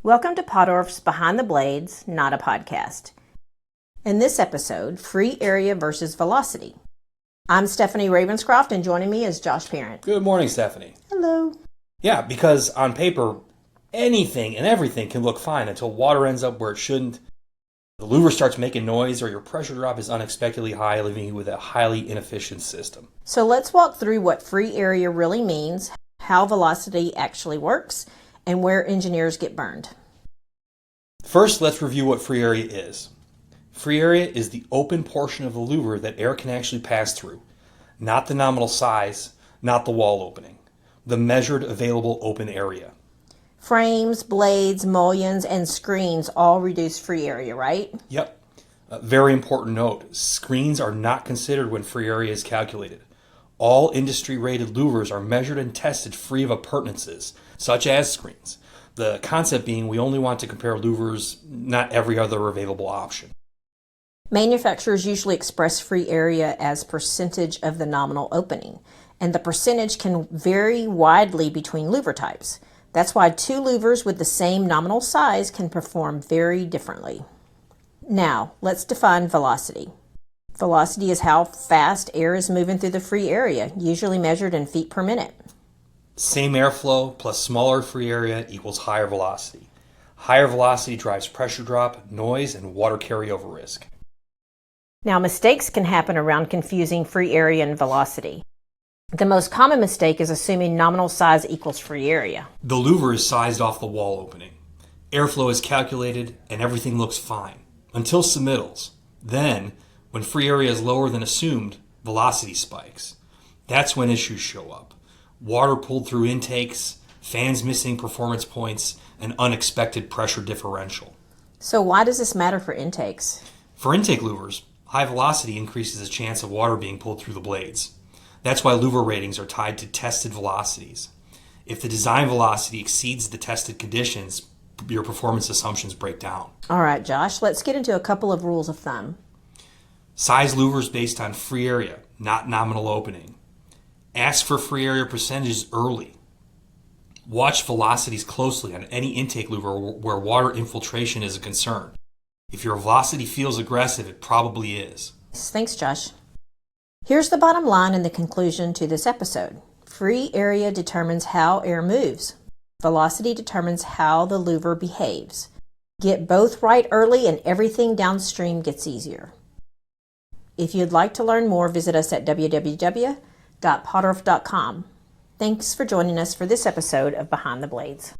Welcome to Pottorff's Behind the Blades, not a podcast. In this episode, free area versus velocity. I'm Stephenie Ravenscroft, and joining me is Josh Parent. Good morning, Stephenie. Hello. Yeah, because on paper, anything and everything can look fine until water ends up where it shouldn't. The louver starts making noise or your pressure drop is unexpectedly high, leaving you with a highly inefficient system. So let's walk through what free area really means, how velocity actually works, and where engineers get burned. First, let's review what free area is. Free area is the open portion of the louver that air can actually pass through, not the nominal size, not the wall opening, the measured available open area. Frames, blades, mullions, and screens all reduce free area, right? Yep. A very important note, screens are not considered when free area is calculated. All industry-rated louvers are measured and tested free of appurtenances, such as screens. The concept being we only want to compare louvers, not every other available option. Manufacturers usually express free area as percentage of the nominal opening, and the percentage can vary widely between louver types. That's why two louvers with the same nominal size can perform very differently. Now, let's define velocity. Velocity is how fast air is moving through the free area, usually measured in feet per minute. Same airflow plus smaller free area equals higher velocity. Higher velocity drives pressure drop, noise, and water carryover risk. Now, mistakes can happen around confusing free area and velocity. The most common mistake is assuming nominal size equals free area. The louver is sized off the wall opening. Airflow is calculated and everything looks fine, until submittals. Then, when free area is lower than assumed, velocity spikes. That's when issues show up. Water pulled through intakes, fans missing performance points, and unexpected pressure differential. So why does this matter for intakes? For intake louvers, high velocity increases the chance of water being pulled through the blades. That's why louver ratings are tied to tested velocities. If the design velocity exceeds the tested conditions, your performance assumptions break down. All right, Josh, let's get into a couple of rules of thumb. Size louvers based on free area, not nominal opening. Ask for free area percentages early. Watch velocities closely on any intake louver where water infiltration is a concern. If your velocity feels aggressive, it probably is. Thanks, Josh. Here's the bottom line and the conclusion to this episode. Free area determines how air moves. Velocity determines how the louver behaves. Get both right early and everything downstream gets easier. If you'd like to learn more, visit us at www.pottorff.com. Thanks for joining us for this episode of Behind the Blades.